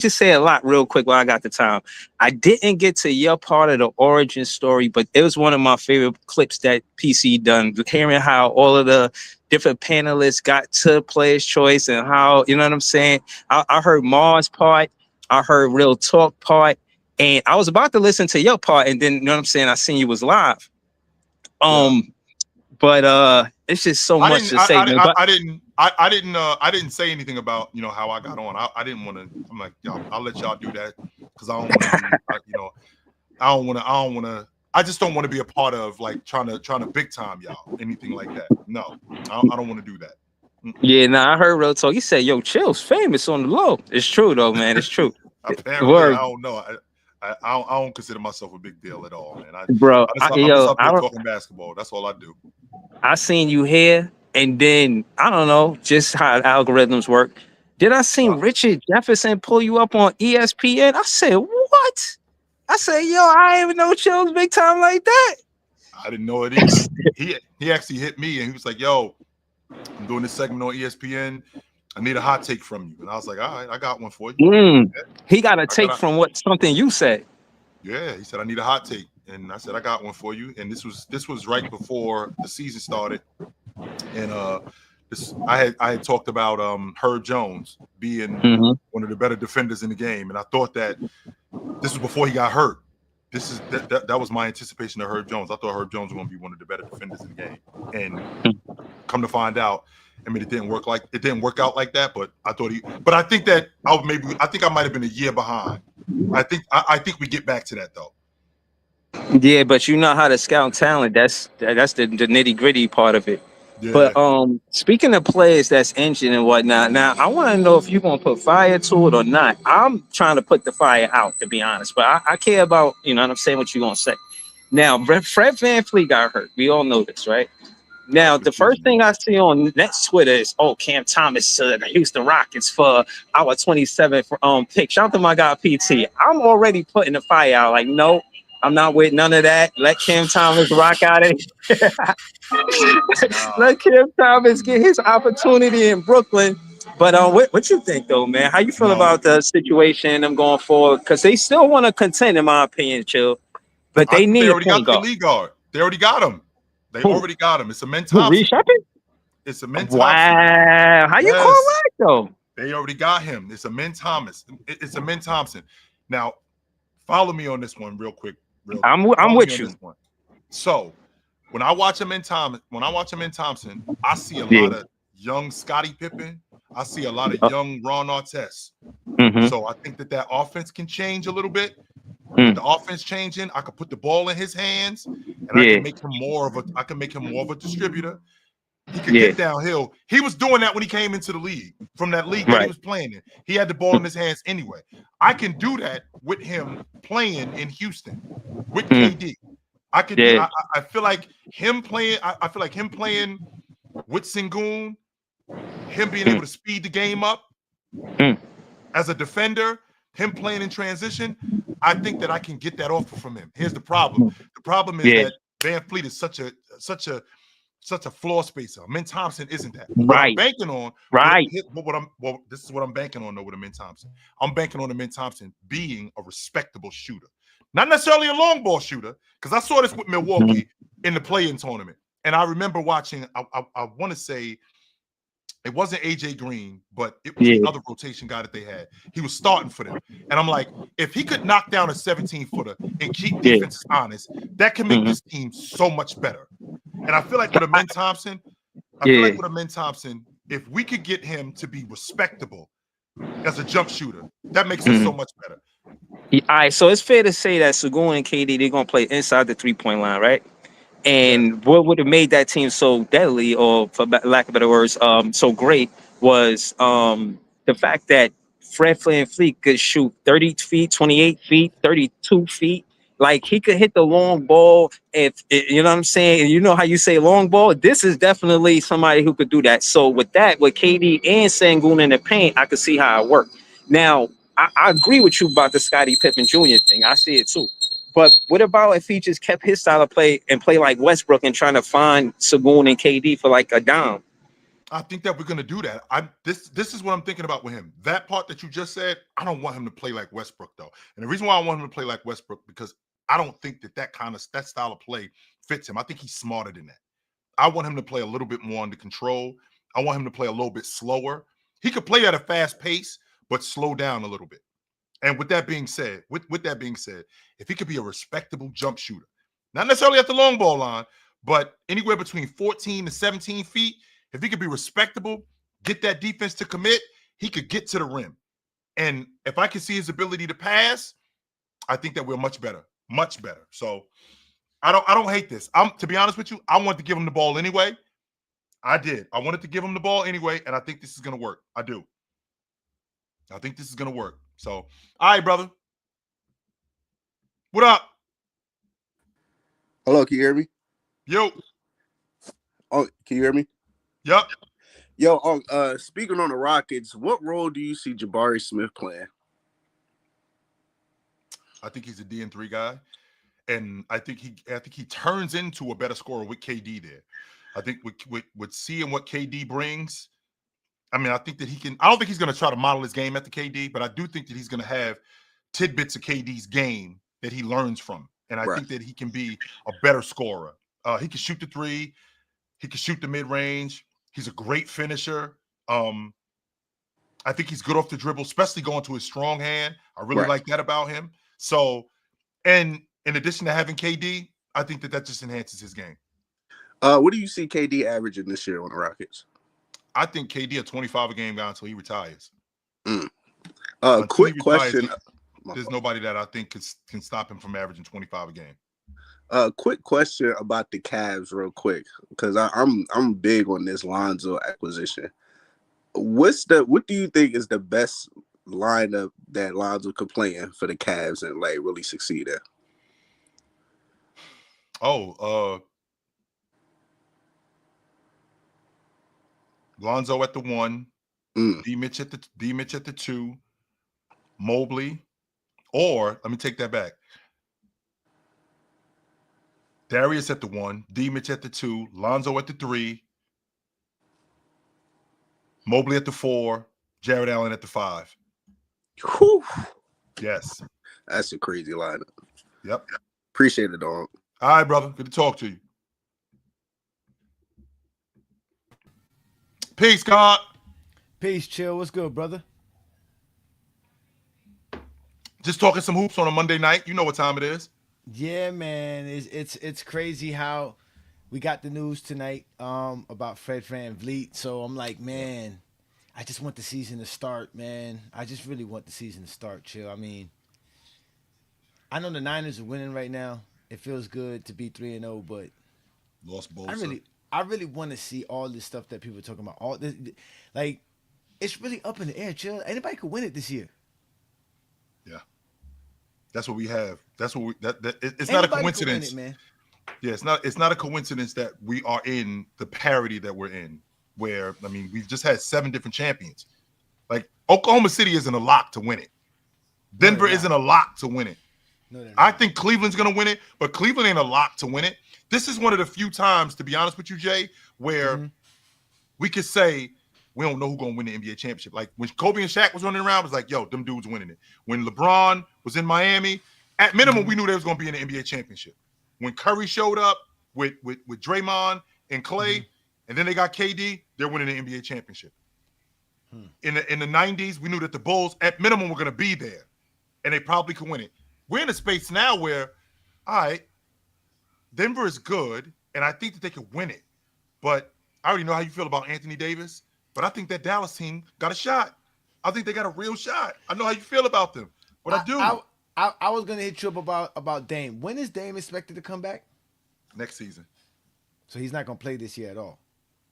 just say a lot real quick while I got the time. I didn't get to your part of the origin story, but it was one of my favorite clips that PC done. Hearing how all of the different panelists got to Player's Choice and how, you know what I'm saying? I heard Mars part, I heard Real Talk part, and I was about to listen to your part, and then, you know what I'm saying? I seen you was live. Yeah. But it's just so much to say, man. But I didn't say anything about how I got on. I didn't want to. I'm like, y'all, I'll let y'all do that because I don't want to be. I don't want to. I just don't want to be a part of like trying to big time y'all, anything like that. No, I don't want to do that. Yeah, I heard Real Talk. He said, "Yo, Chill's famous on the low." It's true though, man. It's true. Apparently, Word, I don't know. I don't consider myself a big deal at all, man. bro. I'm just up there talking basketball. That's all I do. I seen you here, and then I don't know just how algorithms work. Did I seen Richard Jefferson pull you up on ESPN? I said, "What?" I said, "Yo, I ain't even know Chill's big time like that." I didn't know it either. He actually hit me and he was like, "Yo, I'm doing this segment on ESPN. I need a hot take from you." And I was like, "All right, I got one for you." Yeah. He got a take from something you said. Yeah, he said, "I need a hot take," and I said, "I got one for you." And this was right before the season started, and I had talked about Herb Jones being one of the better defenders in the game, and I thought that this was before he got hurt. That was my anticipation of Herb Jones. I thought Herb Jones was going to be one of the better defenders in the game, and come to find out, I mean, it didn't work out like that. But I think that I think I might have been a year behind. I think we get back to that though. Yeah, but you know how to scout talent. That's the nitty gritty part of it. Yeah. But speaking of players that's injured and whatnot, now I want to know if you're gonna put fire to it or not. I'm trying to put the fire out, to be honest. But I care about, you know what I'm saying, what you're gonna say. Now, Fred VanVleet got hurt. We all know this, right? Now, the first thing I see on Nets Twitter is, Cam Thomas to the Houston Rockets for our 27th pick. Shout out to my guy PT. I'm already putting the fire out. Like, no, I'm not with none of that. Let Cam Thomas rock out of here. Let Cam Thomas get his opportunity in Brooklyn. But what you think though, man? How you feel about the situation? Them going forward because they still want to contend, in my opinion, Chill. But they need a point guard. League guard. They already got him. They already got him. It's a Amen Thompson. It's a Amen Thompson. Wow, how you call that though? They already got him. It's a Amen Thomas. It's a Amen Thompson. Now, follow me on this one real quick. I'm with you. So, when I watch Amen Thompson, I see a lot of young Scottie Pippen. I see a lot of young Ron Artest. So I think that offense can change a little bit. The offense changing, I could put the ball in his hands, and I can make him more of a distributor. He could get downhill. He was doing that when he came into the league. From that league that he was playing in, he had the ball in his hands anyway. I can do that with him playing in Houston with KD. I could. I feel like him playing. I feel like him playing with Sengun, him being able to speed the game up as a defender, him playing in transition. I think that I can get that offer from him. Here's the problem. The problem is that VanVleet is such a floor spacer. Amen Thompson isn't that. What I'm banking on, this is what I'm banking on though with Amen Thompson. I'm banking on Amen Thompson being a respectable shooter. Not necessarily a long ball shooter, because I saw this with Milwaukee in the play-in tournament. And I remember watching, I want to say, it wasn't AJ Green, but it was the other rotation guy that they had. He was starting for them. And I'm like, if he could knock down a 17-footer and keep defenses honest, that can make this team so much better. And I feel like with Amen Thompson, if we could get him to be respectable as a jump shooter, that makes it so much better. All right, so it's fair to say that Sengun and KD, they're going to play inside the three-point line, right? And what would have made that team so deadly, or for lack of better words, so great, was the fact that Fred VanVleet could shoot 30 feet, 28 feet, 32 feet. Like, he could hit the long ball. If you know what I'm saying, and you know how you say long ball, this is definitely somebody who could do that. So with that, with KD and Sengun in the paint, I could see how it worked. Now, I agree with you about the Scottie Pippen Jr. thing. I see it too. But what about if he just kept his style of play and play like Westbrook and trying to find Sengun and KD for like a dime? I think that we're gonna do that. This is what I'm thinking about with him. That part that you just said, I don't want him to play like Westbrook though, and the reason why I want him to play like Westbrook because I don't think that style of play fits him. I think he's smarter than that. I want him to play a little bit more under control. I want him to play a little bit slower. He could play at a fast pace, but slow down a little bit. And with that being said, if he could be a respectable jump shooter, not necessarily at the long ball line, but anywhere between 14 to 17 feet, if he could be respectable, get that defense to commit, he could get to the rim. And if I can see his ability to pass, I think that we're much better, much better. So I don't hate this. To be honest with you, I wanted to give him the ball anyway. I did. I wanted to give him the ball anyway, and I think this is gonna work. I do. I think this is gonna work. So, all right, brother. What up? Hello, can you hear me? Yo. Oh, can you hear me? Yep. Yo, speaking on the Rockets, what role do you see Jabari Smith playing? I think he's a DN3 guy. And I think he turns into a better scorer with KD there. I think with seeing what KD brings, I mean, I think that he can. I don't think he's going to try to model his game at the KD, but I do think that he's going to have tidbits of KD's game that he learns from, and I think that he can be a better scorer. He can shoot the three, he can shoot the mid range. He's a great finisher. I think he's good off the dribble, especially going to his strong hand. I really like that about him. So, and in addition to having KD, I think that just enhances his game. What do you see KD averaging this year on the Rockets? I think KD a 25 a game guy until he retires. Quick question. There's nobody that I think can stop him from averaging 25 a game. Quick question about the Cavs, real quick, because I'm big on this Lonzo acquisition. What do you think is the best lineup that Lonzo could play in for the Cavs and like really succeed at? Lonzo at the 1, D Mitch at the 2, Mobley, or let me take that back. Darius at the 1, D Mitch at the 2, Lonzo at the 3, Mobley at the 4, Jared Allen at the 5. Whew. Yes. That's a crazy lineup. Yep. Appreciate it, dog. All right, brother. Good to talk to you. Peace, God. Peace, chill. What's good, brother? Just talking some hoops on a Monday night. You know what time it is. Yeah, man. It's crazy how we got the news tonight about Fred VanVleet. So I'm like, man, I just want the season to start, man. I just really want the season to start, chill. I mean, I know the Niners are winning right now. It feels good to be 3-0, but lost Bosa. I really want to see all this stuff that people are talking about. All this, like, it's really up in the air, chill. Anybody could win it this year. Yeah, that's what we have. That's what it's Anybody not a coincidence, man. Yeah, it's not a coincidence that we are in the parity that we're in. Where I mean, we've just had 7 different champions. Like Oklahoma City isn't a lock to win it. Denver isn't a lock to win it. No, I think Cleveland's going to win it, but Cleveland ain't a lock to win it. This is one of the few times, to be honest with you, Jay, where we could say we don't know who's going to win the NBA championship. Like when Kobe and Shaq was running around, it was like, yo, them dudes winning it. When LeBron was in Miami, at minimum, we knew they was going to be in the NBA championship. When Curry showed up with Draymond and Clay, and then they got KD, they're winning the NBA championship. In the 90s, we knew that the Bulls, at minimum, were going to be there, and they probably could win it. We're in a space now where, all right, Denver is good, and I think that they could win it. But I already know how you feel about Anthony Davis, but I think that Dallas team got a shot. I think they got a real shot. I know how you feel about them, but I do. I was gonna hit you up about Dame. When is Dame expected to come back? Next season. So he's not gonna play this year at all.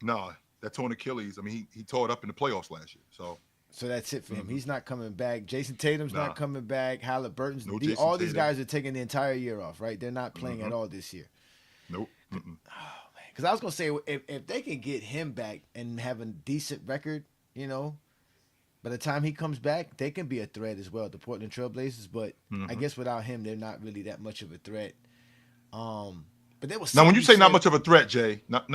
No, that torn Achilles. I mean, he tore it up in the playoffs last year. So that's it for him. He's not coming back. Jason Tatum's not coming back. Halliburton's all these guys are taking the entire year off, right? They're not playing at all this year. Nope. Oh man, because I was gonna say if they can get him back and have a decent record, you know, by the time he comes back, they can be a threat as well. The Portland Trailblazers, but I guess without him, they're not really that much of a threat. But there was Now, when you say not said- much of a threat, Jay, not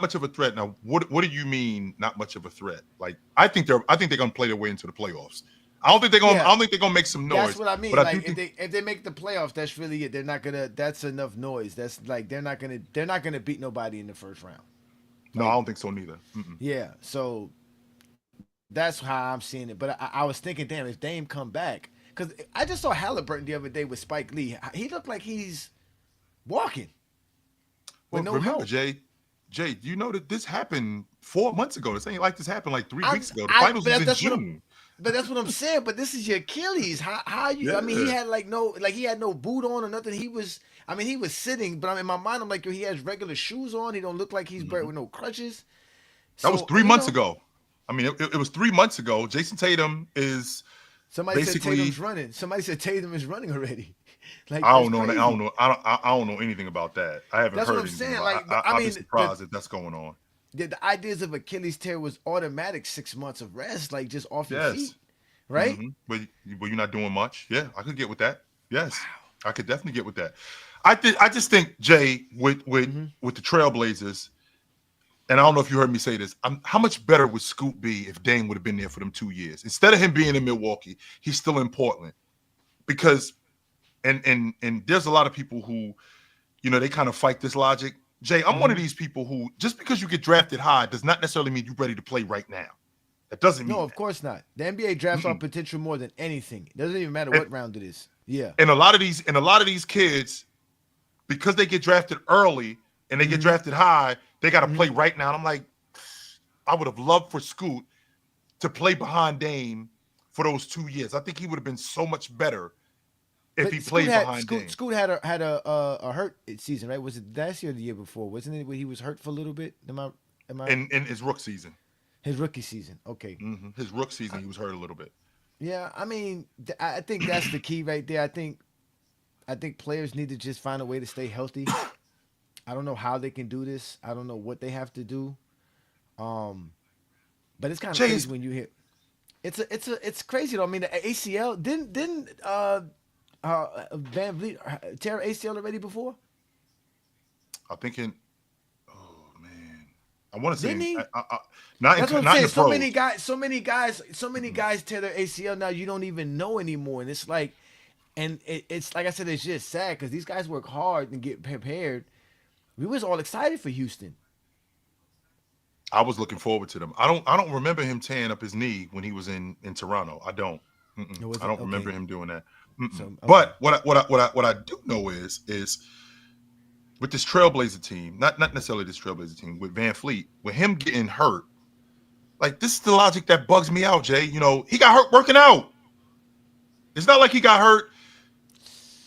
much of a threat. Now, what do you mean not much of a threat? Like, I think they're gonna play their way into the playoffs. I don't think they're gonna. Yeah. I don't think they're gonna make some noise. That's what I mean. But I Like do think if they make the playoffs, that's really it. They're not gonna. That's enough noise. That's like they're not gonna beat nobody in the first round. no, I don't think so neither. Mm-mm. Yeah. So that's how I'm seeing it. But I was thinking, damn, if Dame come back, because I just saw Halliburton the other day with Spike Lee. He looked like he's walking Well, with no remember, help. Jay, you know that this happened 4 months ago. This ain't like this happened like 3 I- weeks ago. The I- finals but was in that's what June. But that's what I'm saying. But this is your Achilles. How you? I mean, he Yeah. had he had no boot on or nothing. He was sitting. But in my mind, I'm like, yo, he has regular shoes on. He don't look like he's buried with no crutches. That was So, 3 you months know, ago. I mean, it was 3 months ago. Jason Tatum is. Somebody said basically- Tatum's running. Somebody said Tatum is running already. Like I don't that's know. crazy. I don't know anything about that. I haven't That's heard what I'm anything saying, about like, I I'd mean, be surprised if that's going on. The ideas of Achilles tear was automatic 6 months of rest, like just off your Yes. feet, right? Mhm. But you're not doing much. Yeah, I could get with that. Yes, I could definitely get with that. I just think Jay with the Trailblazers, and I don't know if you heard me say this. How much better would Scoot be if Dame would have been there for them 2 years instead of him being in Milwaukee? He's still in Portland because, and there's a lot of people who, they kind of fight this logic. Jay, I'm one of these people who just because you get drafted high does not necessarily mean you're ready to play right now. That doesn't mean No, of that. course not. The NBA drafts on potential more than anything. It doesn't even matter what round it is. Yeah. And a lot of these kids, because they get drafted early and they get drafted high, they got to play right now. And I'm like, I would have loved for Scoot to play behind Dame for those 2 years. I think he would have been so much better if But he Scoot played had- behind Scoot, Dame. Scoot had a hurt season, right? Was it last year or the year before? Wasn't it where he was hurt for a little bit? Am I In his rook season. his rookie season? Okay. His rook season, he was hurt a little bit. Yeah, I mean, I think that's the key right there. I think players need to just find a way to stay healthy. I don't know how they can do this. I don't know what they have to do. But it's kind of Jay, crazy when you hear. It's crazy though. I mean, the ACL didn't Van Vliet tear ACL already before? I'm thinking, oh man, I want to say Didn't he? not That's in, what not I'm in saying. the So many pros. guys tear their ACL now. You don't even know anymore, and it's like, it's like I said, it's just sad because these guys work hard and get prepared. We was all excited for Houston. I was looking forward to them. I don't remember him tearing up his knee when he was in Toronto. I don't. It wasn't- I don't remember okay. him doing that. So, okay. But what I do know is with this Trailblazer team, not necessarily this Trailblazer team, with Van Fleet, with him getting hurt, like this is the logic that bugs me out, Jay. He got hurt working out. It's not like he got hurt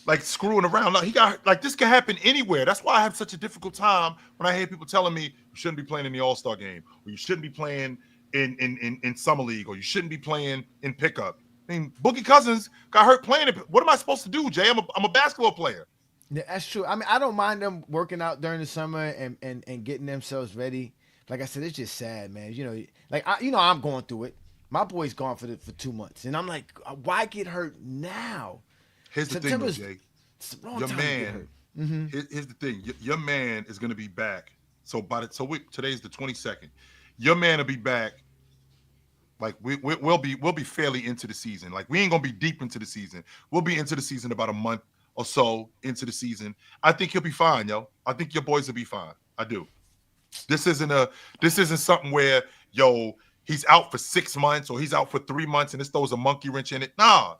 like screwing around. No, he got like this can happen anywhere. That's why I have such a difficult time when I hear people telling me you shouldn't be playing in the All-Star game, or you shouldn't be playing in summer league, or you shouldn't be playing in pickup. I mean, Boogie Cousins got hurt playing it. What am I supposed to do, Jay? I'm a basketball player. Yeah, that's true. I mean, I don't mind them working out during the summer and getting themselves ready. Like I said, it's just sad, man. I'm going through it. My boy's gone for 2 months, and I'm like, why get hurt now? Here's the thing, though, September's- Jay. It's the wrong Your time to get man, hurt. here's the thing. Your man is going to be back. So today's the 22nd. Your man will be back. Like we'll be fairly into the season. Like we ain't gonna be deep into the season. We'll be into the season about a month or so into the season. I think he'll be fine, yo. I think your boys will be fine. I do. This isn't something where he's out for 6 months or he's out for 3 months and this throws a monkey wrench in it. Nah,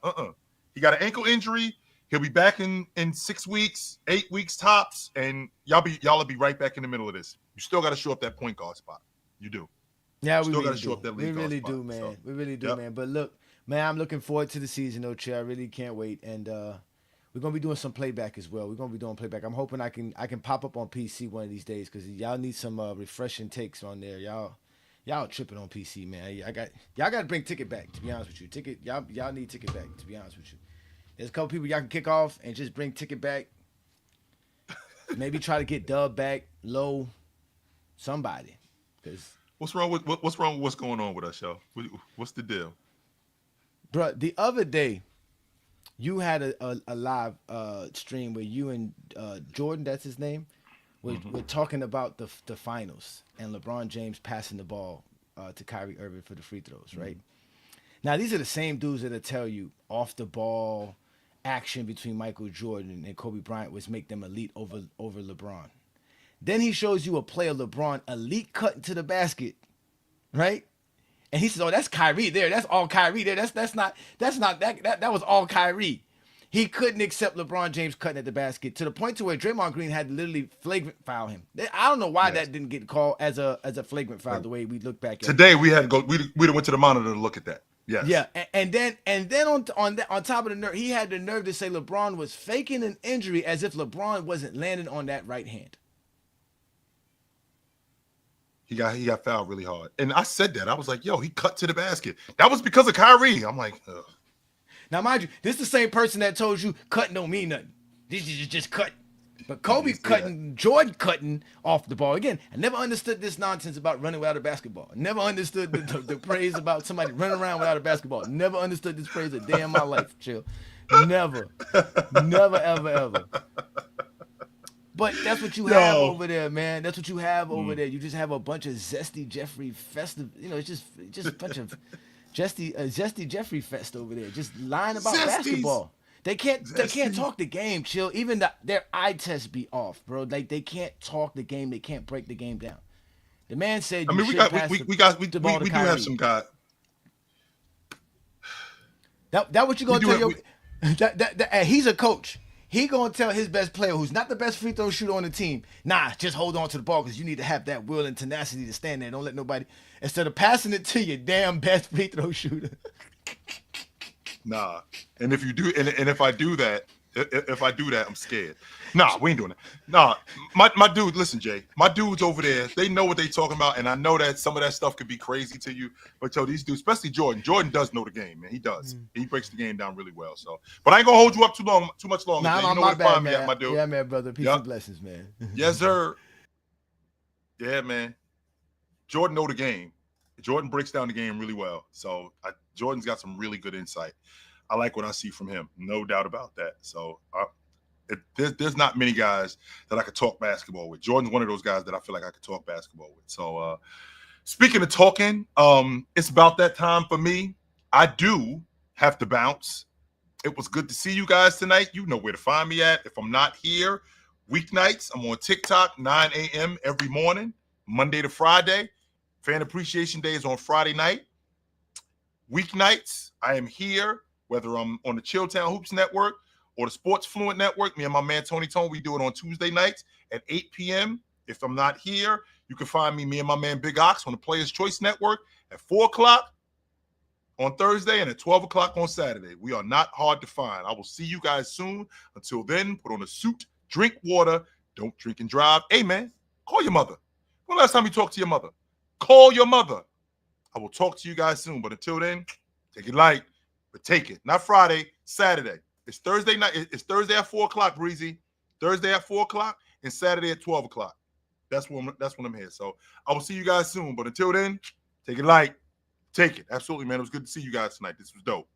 He got an ankle injury. He'll be back in 6 weeks, 8 weeks tops, and y'all will be right back in the middle of this. You still got to show up that point guard spot. You do. Yeah, we Still really gotta show do. up that We lead really guard do, spot, man. so. We really do, Yep. man. But look, man, I'm looking forward to the season, though, Che. I really can't wait. And we're gonna be doing some playback as well. We're gonna be doing playback. I'm hoping I can pop up on PC one of these days because y'all need some refreshing takes on there. Y'all tripping on PC, man. Y'all got to bring Ticket back. To be honest with you, y'all need Ticket back. To be honest with you, there's a couple people y'all can kick off and just bring Ticket back. Maybe try to get Dub back, Low, somebody. Because What's wrong with what's going on with us, yo? What's the deal? bro, the other day, you had a live stream where you and Jordan, that's his name, We're talking about the finals and LeBron James passing the ball to Kyrie Irving for the free throws, right? Now, these are the same dudes that'll tell you off the ball action between Michael Jordan and Kobe Bryant was make them elite over LeBron. Then he shows you a play of LeBron elite cut into the basket, right? And he says, "Oh, that's Kyrie there. That's all Kyrie there. That was all Kyrie." He couldn't accept LeBron James cutting at the basket to the point to where Draymond Green had to literally flagrant foul him. I don't know why that didn't get called as a flagrant foul the way we look back at today. We had to go. We went to the monitor to look at that. Yes. Yeah, and then on top of the nerve, he had the nerve to say LeBron was faking an injury as if LeBron wasn't landing on that right hand. He got fouled really hard, and I said that I was like, "Yo, he cut to the basket. That was because of Kyrie." I'm like, ugh. Now, mind you, this is the same person that told you cutting don't mean nothing. This is just cut. But Kobe cutting, Jordan cutting off the ball. Again, I never understood this nonsense about running without a basketball. I never understood the praise about somebody running around without a basketball. Never understood this praise a day in my life, chill. Never, ever. But that's what you have over there, man. That's what you have over there. You just have a bunch of zesty Jeffrey festive. It's just a bunch of zesty Jeffrey fest over there. Just lying about basketball. They can't talk the game, chill. Even their eye tests be off, bro. Like they can't talk the game. They can't break the game down. The man said, "I mean, we do have some guys." That what you gonna tell your? He's a coach. He gonna tell his best player, who's not the best free throw shooter on the team, nah, just hold on to the ball because you need to have that will and tenacity to stand there. Don't let nobody, instead of passing it to your damn best free throw shooter. Nah, and if you do, and if I do that, I'm scared. Nah, we ain't doing that. Nah, my dude, listen, Jay, my dudes over there, they know what they talking about, and I know that some of that stuff could be crazy to you, but yo, these dudes, especially Jordan does know the game, man. He does. He breaks the game down really well. So, but I ain't gonna hold you up too much longer. Nah, you know my where to bad, find me man. at, my dude. Yeah, man, brother. Peace and blessings, man. Yes, sir. Yeah, man. Jordan know the game. Jordan breaks down the game really well. So Jordan's got some really good insight. I like what I see from him, no doubt about that. So there's not many guys that I could talk basketball with. Jordan's one of those guys that I feel like I could talk basketball with. So speaking of talking, it's about that time for me. I do have to bounce. It was good to see you guys tonight. You know where to find me at. If I'm not here, weeknights, I'm on TikTok, 9 a.m. every morning, Monday to Friday. Fan Appreciation Day is on Friday night. Weeknights, I am here, whether I'm on the Chilltown Hoops Network or the Sports Fluent Network. Me and my man Tony Tone, we do it on Tuesday nights at 8 p.m. If I'm not here, you can find me and my man Big Ox on the Players Choice Network at 4 o'clock on Thursday and at 12 o'clock on Saturday. We are not hard to find. I will see you guys soon. Until then, put on a suit, drink water, don't drink and drive. Hey, man, call your mother. When last time you talked to your mother? Call your mother. I will talk to you guys soon. But until then, take it light, but take it. Not Friday, Saturday. It's Thursday night. It's Thursday at 4 o'clock, Breezy. Thursday at 4 o'clock and Saturday at 12 o'clock. That's when I'm here. So I will see you guys soon. But until then, take it light. Take it. Absolutely, man. It was good to see you guys tonight. This was dope.